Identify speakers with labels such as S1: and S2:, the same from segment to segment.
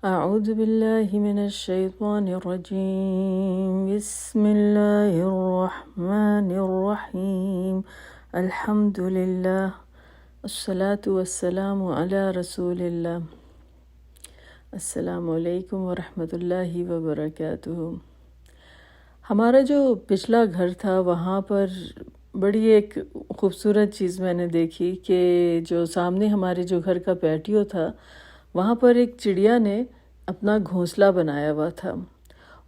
S1: أعوذ بالله من الشيطان الرجيم بسم الله الرحمن الرحيم الحمد لله الصلاة والسلام على رسول الله السلام علیکم ورحمۃ اللہ وبرکاتہ۔ ہمارا جو پچھلا گھر تھا وہاں پر بڑی ایک خوبصورت چیز میں نے دیکھی کہ جو سامنے ہمارے جو گھر کا پیٹیو تھا وہاں پر ایک چڑیا نے اپنا گھونسلہ بنایا ہوا تھا،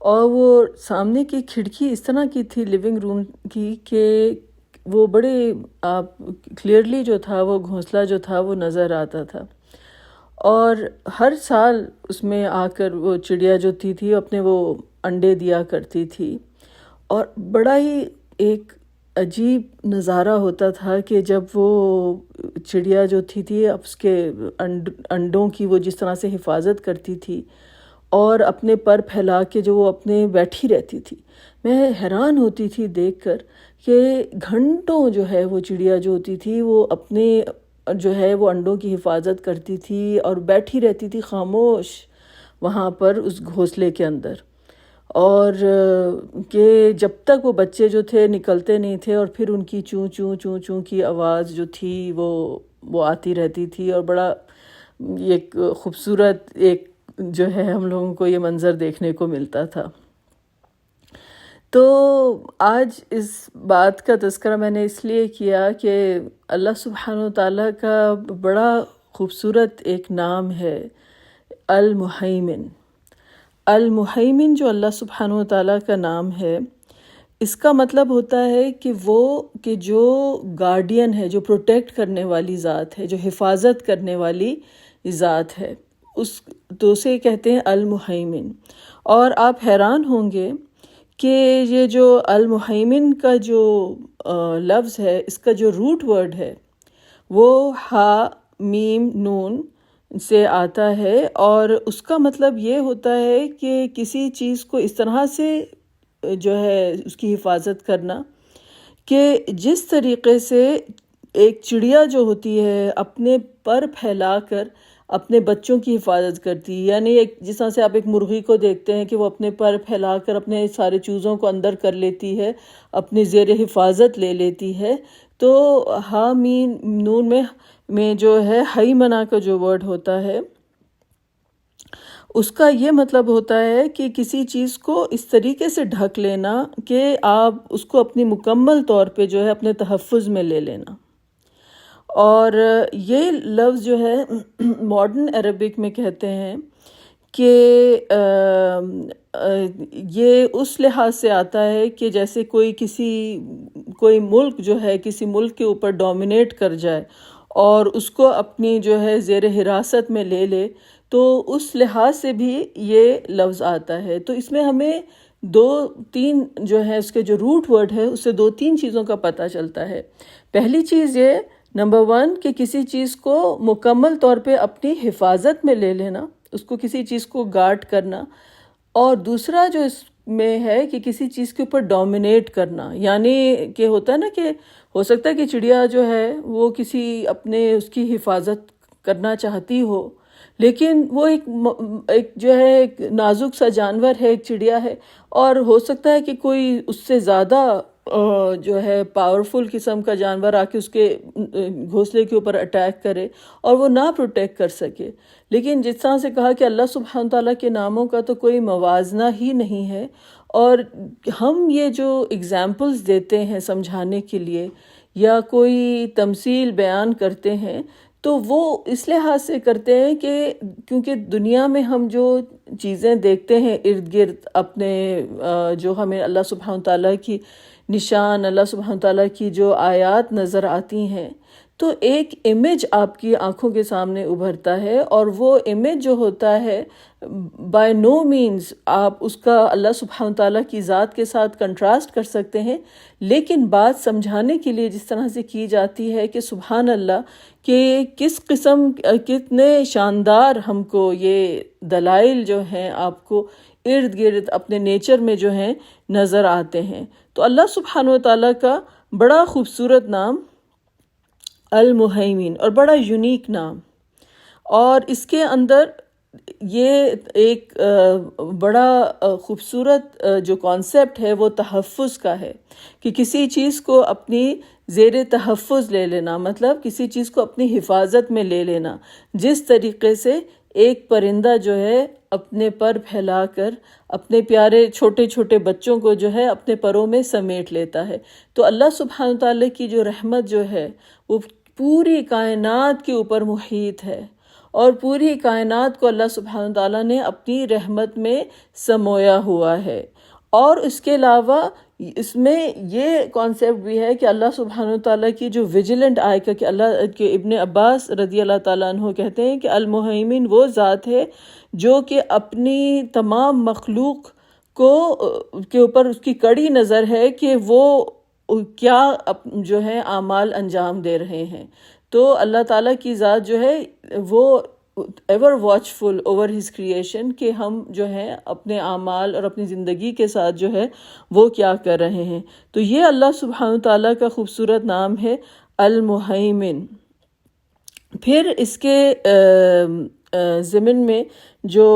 S1: اور وہ سامنے کی کھڑکی اس طرح کی تھی لیونگ روم کی کہ وہ بڑے کلیئرلی جو تھا وہ گھونسلہ جو تھا وہ نظر آتا تھا، اور ہر سال اس میں آ کر وہ چڑیا جو تھی اپنے وہ انڈے دیا کرتی تھی، اور بڑا ہی ایک عجیب نظارہ ہوتا تھا کہ جب وہ چڑیا جو تھی اب اس کے انڈوں کی وہ جس طرح سے حفاظت کرتی تھی اور اپنے پر پھیلا کے جو وہ اپنے بیٹھی رہتی تھی، میں حیران ہوتی تھی دیکھ کر کہ گھنٹوں جو ہے وہ چڑیا جو ہوتی تھی وہ اپنے جو ہے وہ انڈوں کی حفاظت کرتی تھی اور بیٹھی رہتی تھی خاموش وہاں پر اس گھونسلے کے اندر، اور کہ جب تک وہ بچے جو تھے نکلتے نہیں تھے اور پھر ان کی چوں چوں چوں چوں کی آواز جو تھی وہ آتی رہتی تھی، اور بڑا ایک خوبصورت ایک جو ہے ہم لوگوں کو یہ منظر دیکھنے کو ملتا تھا۔ تو آج اس بات کا تذکرہ میں نے اس لیے کیا کہ اللہ سبحانہ و تعالیٰ کا بڑا خوبصورت ایک نام ہے المہیمن۔ المہیمن جو اللہ سبحانہ و تعالیٰ کا نام ہے، اس کا مطلب ہوتا ہے کہ وہ کہ جو گارڈین ہے، جو پروٹیکٹ کرنے والی ذات ہے، جو حفاظت کرنے والی ذات ہے، اس تو اسے کہتے ہیں المہیمن۔ اور آپ حیران ہوں گے کہ یہ جو المہیمن کا جو لفظ ہے، اس کا جو روٹ ورڈ ہے وہ ہا میم نون سے آتا ہے، اور اس کا مطلب یہ ہوتا ہے کہ کسی چیز کو اس طرح سے جو ہے اس کی حفاظت کرنا کہ جس طریقے سے ایک چڑیا جو ہوتی ہے اپنے پر پھیلا کر اپنے بچوں کی حفاظت کرتی ہے، یعنی جس طرح سے آپ ایک مرغی کو دیکھتے ہیں کہ وہ اپنے پر پھیلا کر اپنے سارے چوزوں کو اندر کر لیتی ہے، اپنی زیر حفاظت لے لیتی ہے، تو ہا میم نون میں جو ہے ہیمنہ کا جو ورڈ ہوتا ہے اس کا یہ مطلب ہوتا ہے کہ کسی چیز کو اس طریقے سے ڈھک لینا کہ آپ اس کو اپنی مکمل طور پہ جو ہے اپنے تحفظ میں لے لینا۔ اور یہ لفظ جو ہے ماڈرن عربک میں کہتے ہیں کہ یہ اس لحاظ سے آتا ہے کہ جیسے کوئی ملک جو ہے کسی ملک کے اوپر ڈومینیٹ کر جائے اور اس کو اپنی جو ہے زیر حراست میں لے لے، تو اس لحاظ سے بھی یہ لفظ آتا ہے۔ تو اس میں ہمیں دو تین جو ہے اس کے جو روٹ ورڈ ہے اس سے دو تین چیزوں کا پتہ چلتا ہے۔ پہلی چیز یہ نمبر 1 کہ کسی چیز کو مکمل طور پہ اپنی حفاظت میں لے لینا، اس کو کسی چیز کو گارڈ کرنا، اور دوسرا جو اس میں ہے کہ کسی چیز کے اوپر ڈومینیٹ کرنا، یعنی کہ ہوتا ہے نا کہ ہو سکتا ہے کہ چڑیا جو ہے وہ کسی اپنے اس کی حفاظت کرنا چاہتی ہو، لیکن وہ ایک جو ہے ایک نازک سا جانور ہے، ایک چڑیا ہے، اور ہو سکتا ہے کہ کوئی اس سے زیادہ جو ہے پاورفل قسم کا جانور آ کے اس کے گھونسلے کے اوپر اٹیک کرے اور وہ نہ پروٹیکٹ کر سکے۔ لیکن جس طرح سے کہا کہ اللہ سبحانہ تعالیٰ کے ناموں کا تو کوئی موازنہ ہی نہیں ہے، اور ہم یہ جو اگزامپلز دیتے ہیں سمجھانے کے لیے یا کوئی تمثیل بیان کرتے ہیں تو وہ اس لحاظ سے کرتے ہیں کہ کیونکہ دنیا میں ہم جو چیزیں دیکھتے ہیں ارد گرد اپنے جو ہمیں اللہ سبحانہ تعالیٰ کی نشان، اللہ سبحانہ تعالیٰ کی جو آیات نظر آتی ہیں، تو ایک امیج آپ کی آنکھوں کے سامنے ابھرتا ہے، اور وہ امیج جو ہوتا ہے بائی نو مینز آپ اس کا اللہ سبحانہ تعالیٰ کی ذات کے ساتھ کنٹراسٹ کر سکتے ہیں، لیکن بات سمجھانے کے لیے جس طرح سے کی جاتی ہے کہ سبحان اللہ کہ کس قسم کتنے شاندار ہم کو یہ دلائل جو ہیں آپ کو ارد گرد اپنے نیچر میں جو ہیں نظر آتے ہیں۔ تو اللہ سبحانہ و تعالیٰ کا بڑا خوبصورت نام المہیمن، اور بڑا یونیک نام، اور اس کے اندر یہ ایک بڑا خوبصورت جو کانسیپٹ ہے وہ تحفظ کا ہے، کہ کسی چیز کو اپنی زیر تحفظ لے لینا، مطلب کسی چیز کو اپنی حفاظت میں لے لینا، جس طریقے سے ایک پرندہ جو ہے اپنے پر پھیلا کر اپنے پیارے چھوٹے چھوٹے بچوں کو جو ہے اپنے پروں میں سمیٹ لیتا ہے۔ تو اللہ سبحانہ تعالیٰ کی جو رحمت جو ہے وہ پوری کائنات کے اوپر محیط ہے، اور پوری کائنات کو اللہ سبحانہ تعالیٰ نے اپنی رحمت میں سمویا ہوا ہے۔ اور اس کے علاوہ اس میں یہ کانسیپٹ بھی ہے کہ اللہ سبحانہ تعالیٰ کی جو ویجیلنٹ آئی کا، کہ اللہ کے ابن عباس رضی اللہ تعالیٰ عنہ کہتے ہیں کہ المہیمن وہ ذات ہے جو کہ اپنی تمام مخلوق کو کے اوپر اس کی کڑی نظر ہے کہ وہ کیا جو ہے اعمال انجام دے رہے ہیں۔ تو اللہ تعالیٰ کی ذات جو ہے وہ ایور واچفل اوور ہز کریشن، کہ ہم جو ہیں اپنے اعمال اور اپنی زندگی کے ساتھ جو ہے وہ کیا کر رہے ہیں۔ تو یہ اللہ سبحانہ تعالیٰ کا خوبصورت نام ہے المہیمن۔ پھر اس کے ضمن میں جو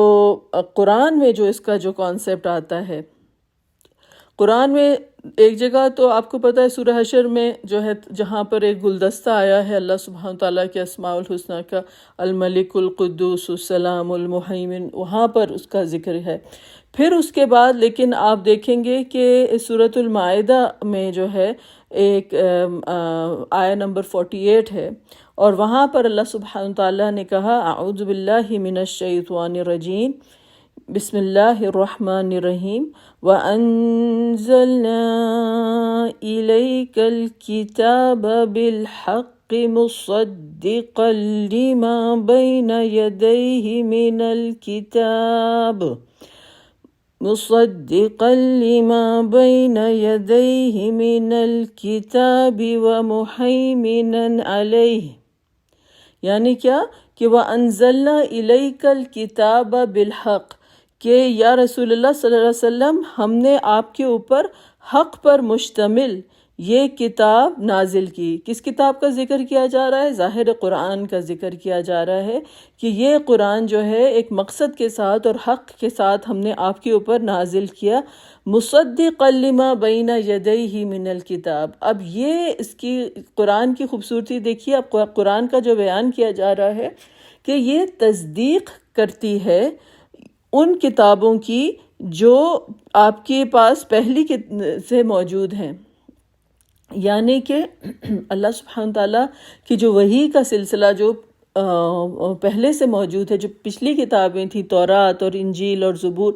S1: قرآن میں جو اس کا جو کانسیپٹ آتا ہے، قرآن میں ایک جگہ تو آپ کو پتہ ہے سورہ حشر میں جو ہے جہاں پر ایک گلدستہ آیا ہے اللہ سبحانہ تعالیٰ کے اسماء الحسنہ کا، الملک القدوس السلام المہیمن، وہاں پر اس کا ذکر ہے۔ پھر اس کے بعد لیکن آپ دیکھیں گے کہ سورۃ المائدہ میں جو ہے ایک آیہ نمبر 48 ہے، اور وہاں پر اللہ سبحانہ تعالیٰ نے کہا اعوذ باللہ من الشیطان الرجیم، بسم اللہ الرحمن الرحیم، وَأَنزَلْنَا إِلَيْكَ الْكِتَابَ بِالْحَقِّ مُصَدِّقًا لِمَا بَيْنَ يَدَيْهِ مِنَ الْكِتَابِ وَمُهَيْمِنًا عَلَيْهِ، یعنی کیا کہ وَأَنزَلْنَا إِلَيْكَ الْكِتَابَ بِالْحَقِّ، کہ یا رسول اللہ صلی اللہ علیہ وسلم ہم نے آپ کے اوپر حق پر مشتمل یہ کتاب نازل کی۔ کس کتاب کا ذکر کیا جا رہا ہے؟ ظاہر قرآن کا ذکر کیا جا رہا ہے کہ یہ قرآن جو ہے ایک مقصد کے ساتھ اور حق کے ساتھ ہم نے آپ کے اوپر نازل کیا، مصدقا لما بین یدیہ من الکتاب۔ اب یہ اس کی قرآن کی خوبصورتی دیکھیے، اب قرآن کا جو بیان کیا جا رہا ہے کہ یہ تصدیق کرتی ہے ان کتابوں کی جو آپ کے پاس پہلی سے موجود ہیں، یعنی کہ اللہ سبحانہ تعالیٰ کی جو وحی کا سلسلہ جو پہلے سے موجود ہے، جو پچھلی کتابیں تھیں تورات اور انجیل اور زبور،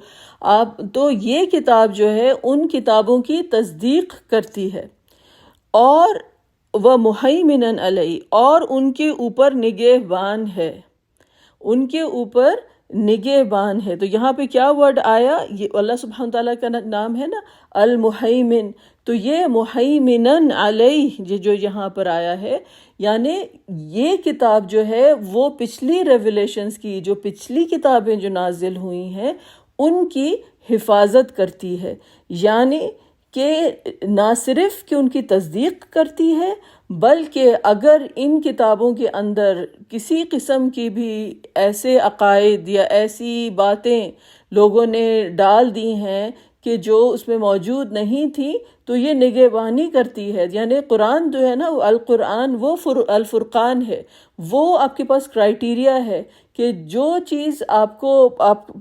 S1: آپ تو یہ کتاب جو ہے ان کتابوں کی تصدیق کرتی ہے، اور وَمُهَيْمِنًا عَلَيْهِ، اور ان کے اوپر نگہبان ہے، ان کے اوپر نگہبان ہے۔ تو یہاں پہ کیا ورڈ آیا؟ یہ اللہ سبحانہ تعالیٰ کا نام ہے نا المہیمن، تو یہ مہیمنن علیہ جو یہاں پر آیا ہے، یعنی یہ کتاب جو ہے وہ پچھلی ریویلیشنز کی، جو پچھلی کتابیں جو نازل ہوئی ہیں ان کی حفاظت کرتی ہے، یعنی کہ نہ صرف کہ ان کی تصدیق کرتی ہے، بلکہ اگر ان کتابوں کے اندر کسی قسم کی بھی ایسے عقائد یا ایسی باتیں لوگوں نے ڈال دی ہیں کہ جو اس میں موجود نہیں تھی، تو یہ نگہبانی کرتی ہے۔ یعنی قرآن جو ہے نا، القرآن وہ الفرقان ہے، وہ آپ کے پاس کرائیٹیریا ہے کہ جو چیز آپ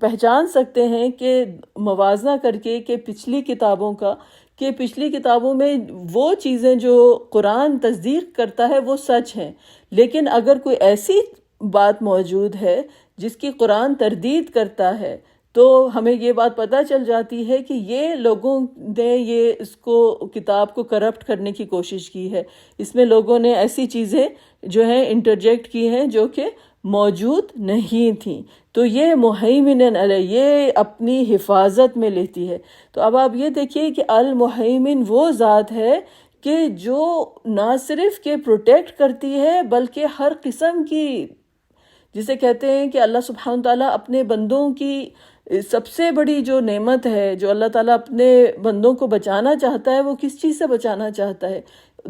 S1: پہچان سکتے ہیں کہ موازنہ کر کے کہ پچھلی کتابوں کا، کہ پچھلی کتابوں میں وہ چیزیں جو قرآن تصدیق کرتا ہے وہ سچ ہیں، لیکن اگر کوئی ایسی بات موجود ہے جس کی قرآن تردید کرتا ہے تو ہمیں یہ بات پتہ چل جاتی ہے کہ یہ لوگوں نے اس کو کتاب کو کرپٹ کرنے کی کوشش کی ہے، اس میں لوگوں نے ایسی چیزیں جو ہیں انٹرجیکٹ کی ہیں جو کہ موجود نہیں تھیں۔ تو یہ مہیمن علیہ، یہ اپنی حفاظت میں لیتی ہے۔ تو اب آپ یہ دیکھیے کہ المہیمن وہ ذات ہے کہ جو نہ صرف کہ پروٹیکٹ کرتی ہے بلکہ ہر قسم کی، جسے کہتے ہیں کہ اللہ سبحانہ تعالیٰ اپنے بندوں کی سب سے بڑی جو نعمت ہے، جو اللہ تعالیٰ اپنے بندوں کو بچانا چاہتا ہے، وہ کس چیز سے بچانا چاہتا ہے؟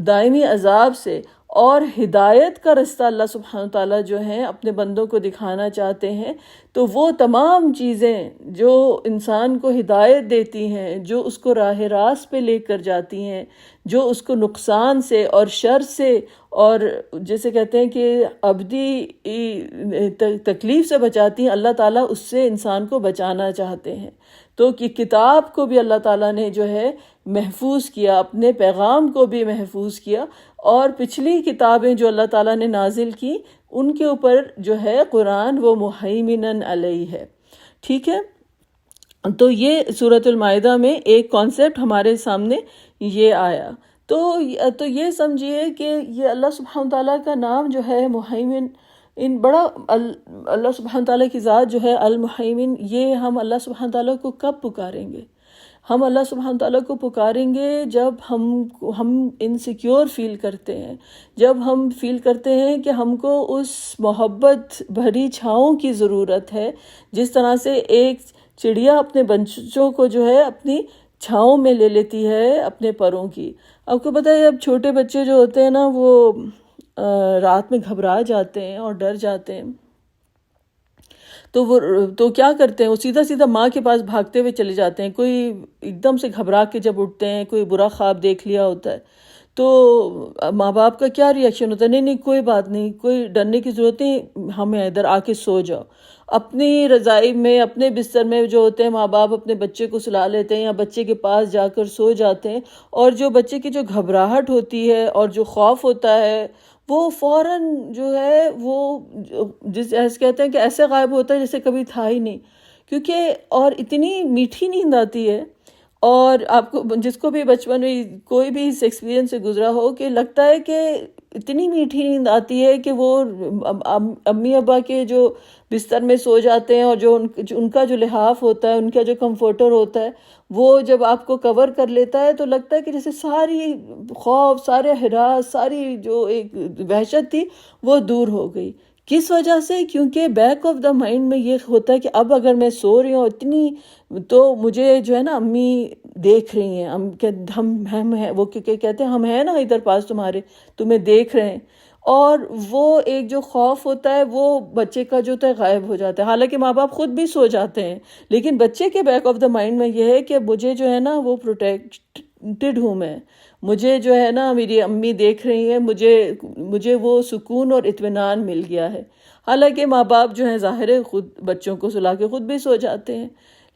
S1: دائمی عذاب سے اور ہدایت کا رستہ اللہ سبحانہ تعالیٰ جو ہیں اپنے بندوں کو دکھانا چاہتے ہیں، تو وہ تمام چیزیں جو انسان کو ہدایت دیتی ہیں، جو اس کو راہ راست پہ لے کر جاتی ہیں، جو اس کو نقصان سے اور شر سے اور جیسے کہتے ہیں کہ ابدی تکلیف سے بچاتی ہیں، اللہ تعالیٰ اس سے انسان کو بچانا چاہتے ہیں۔ تو کہ کتاب کو بھی اللہ تعالیٰ نے جو ہے محفوظ کیا، اپنے پیغام کو بھی محفوظ کیا، اور پچھلی کتابیں جو اللہ تعالیٰ نے نازل کی ان کے اوپر جو ہے قرآن وہ مہیمنن علیہ ہے۔ ٹھیک ہے، تو یہ سورۃ المائدہ میں ایک کانسیپٹ ہمارے سامنے یہ آیا۔ تو یہ سمجھیے کہ یہ اللہ سبحانہ تعالیٰ کا نام جو ہے مہیمن، ان بڑا اللہ سبحانہ تعالیٰ کی ذات جو ہے المہیمن، یہ ہم اللہ سبحانہ تعالیٰ کو کب پکاریں گے؟ ہم اللہ سبحانہ تعالیٰ کو پکاریں گے جب ہم انسیکیور فیل کرتے ہیں، جب ہم فیل کرتے ہیں کہ ہم کو اس محبت بھری چھاؤں کی ضرورت ہے، جس طرح سے ایک چڑیا اپنے بچوں کو جو ہے اپنی چھاؤں میں لے لیتی ہے اپنے پروں کی۔ آپ کو پتہ ہے اب چھوٹے بچے جو ہوتے ہیں نا وہ رات میں گھبرا جاتے ہیں اور ڈر جاتے ہیں، تو کیا کرتے ہیں، وہ سیدھا سیدھا ماں کے پاس بھاگتے ہوئے چلے جاتے ہیں۔ کوئی ایک دم سے گھبرا کے جب اٹھتے ہیں، کوئی برا خواب دیکھ لیا ہوتا ہے، تو ماں باپ کا کیا ریئیکشن ہوتا ہے؟ نہیں کوئی بات نہیں، کوئی ڈرنے کی ضرورت نہیں، ہمیں ادھر آ کے سو جاؤ۔ اپنی رضائی میں، اپنے بستر میں جو ہوتے ہیں ماں باپ اپنے بچے کو سلا لیتے ہیں یا بچے کے پاس جا کر سو جاتے ہیں، اور جو بچے کی جو گھبراہٹ ہوتی ہے اور جو خوف ہوتا ہے وہ فوراً جو ہے وہ ایسے کہتے ہیں کہ ایسے غائب ہوتا ہے جیسے کبھی تھا ہی نہیں، کیونکہ اور اتنی میٹھی نیند آتی ہے۔ اور آپ کو جس کو بھی بچپن میں کوئی بھی اس ایکسپیرینس سے گزرا ہو کہ لگتا ہے کہ اتنی میٹھی نیند آتی ہے کہ وہ امی ابا کے جو بستر میں سو جاتے ہیں، اور جو ان کا جو لحاف ہوتا ہے، ان کا جو کمفرٹر ہوتا ہے، وہ جب آپ کو کور کر لیتا ہے تو لگتا ہے کہ جیسے ساری خوف، سارے ہراس، ساری جو ایک وحشت تھی وہ دور ہو گئی۔ کس وجہ سے؟ کیونکہ بیک آف دا مائنڈ میں یہ ہوتا ہے کہ اب اگر میں سو رہی ہوں اتنی، تو مجھے جو ہے نا امی دیکھ رہی ہیں، ہم ہیں، وہ کیونکہ کہتے ہیں ہم ہیں نا ادھر پاس تمہارے، تمہیں دیکھ رہے ہیں۔ اور وہ ایک جو خوف ہوتا ہے وہ بچے کا جو ہوتا ہے غائب ہو جاتا ہے، حالانکہ ماں باپ خود بھی سو جاتے ہیں، لیکن بچے کے بیک آف دا مائنڈ میں یہ ہے کہ مجھے جو ہے نا وہ پروٹیکٹڈ ہوں، میں مجھے جو ہے نا میری امی دیکھ رہی ہیں، مجھے وہ سکون اور اطمینان مل گیا ہے۔ حالانکہ ماں باپ جو ہیں ظاہر ہے خود بچوں کو سلا کے خود بھی سو جاتے ہیں،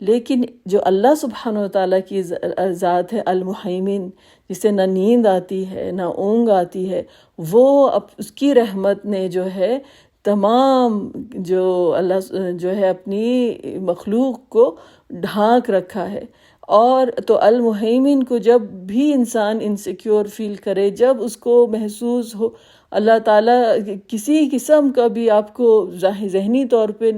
S1: لیکن جو اللہ سبحانہ وتعالیٰ کی ذات ہے المہیمن، جسے نہ نیند آتی ہے نہ اونگ آتی ہے، وہ اس کی رحمت نے جو ہے تمام جو اللہ جو ہے اپنی مخلوق کو ڈھانک رکھا ہے۔ اور تو المہیمن کو جب بھی انسان انسیکیور فیل کرے، جب اس کو محسوس ہو اللہ تعالیٰ کسی قسم کا بھی آپ کو ذہنی طور پہ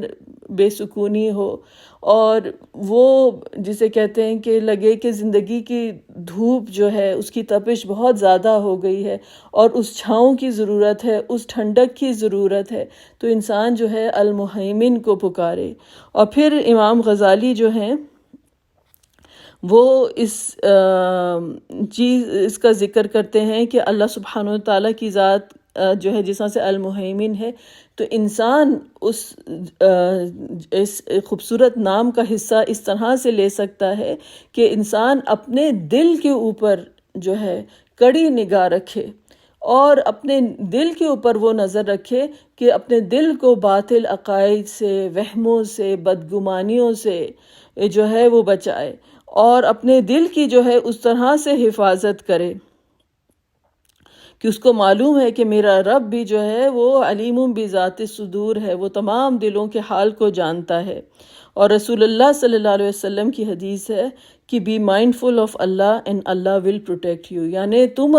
S1: بے سکونی ہو، اور وہ جسے کہتے ہیں کہ لگے کہ زندگی کی دھوپ جو ہے اس کی تپش بہت زیادہ ہو گئی ہے اور اس چھاؤں کی ضرورت ہے، اس ٹھنڈک کی ضرورت ہے، تو انسان جو ہے المہیمن کو پکارے۔ اور پھر امام غزالی جو ہیں وہ اس کا ذکر کرتے ہیں کہ اللہ سبحانہ وتعالیٰ کی ذات جو ہے جس طرح سے المہیمن ہے، تو انسان اس خوبصورت نام کا حصہ اس طرح سے لے سکتا ہے کہ انسان اپنے دل کے اوپر جو ہے کڑی نگاہ رکھے، اور اپنے دل کے اوپر وہ نظر رکھے کہ اپنے دل کو باطل عقائد سے، وہموں سے، بدگمانیوں سے جو ہے وہ بچائے، اور اپنے دل کی جو ہے اس طرح سے حفاظت کرے کہ اس کو معلوم ہے کہ میرا رب بھی جو ہے وہ علیم بذات الصدور ہے، وہ تمام دلوں کے حال کو جانتا ہے۔ اور رسول اللہ صلی اللہ علیہ وسلم کی حدیث ہے کہ be mindful of Allah and Allah will protect you, یعنی تم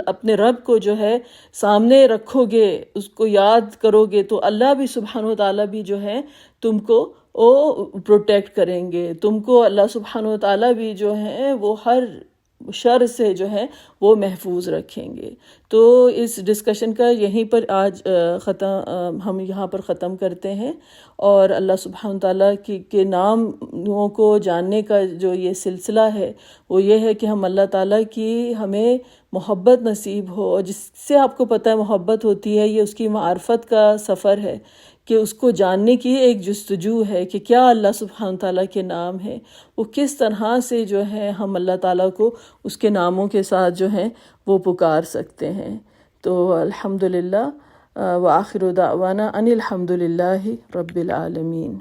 S1: اپنے رب کو جو ہے سامنے رکھو گے، اس کو یاد کرو گے، تو اللہ بھی سبحانہ وتعالیٰ بھی جو ہے تم کو پروٹیکٹ کریں گے، تم کو اللہ سبحانہ وتعالیٰ بھی جو ہیں وہ ہر شر سے جو ہے وہ محفوظ رکھیں گے۔ تو اس ڈسکشن کا یہیں پر آج ہم یہاں پر ختم کرتے ہیں، اور اللہ سبحانہ تعالیٰ کے نام معنیوں کو جاننے کا جو یہ سلسلہ ہے وہ یہ ہے کہ ہم اللہ تعالیٰ کی ہمیں محبت نصیب ہو، اور جس سے آپ کو پتہ ہے محبت ہوتی ہے، یہ اس کی معرفت کا سفر ہے کہ اس کو جاننے کی ایک جستجو ہے کہ کیا اللہ سبحانہ تعالیٰ کے نام ہیں، وہ کس طرح سے جو ہے ہم اللہ تعالیٰ کو اس کے ناموں کے ساتھ جو ہیں وہ پکار سکتے ہیں۔ تو الحمدللہ وآخر دعوانا ان الحمدللہ رب العالمین۔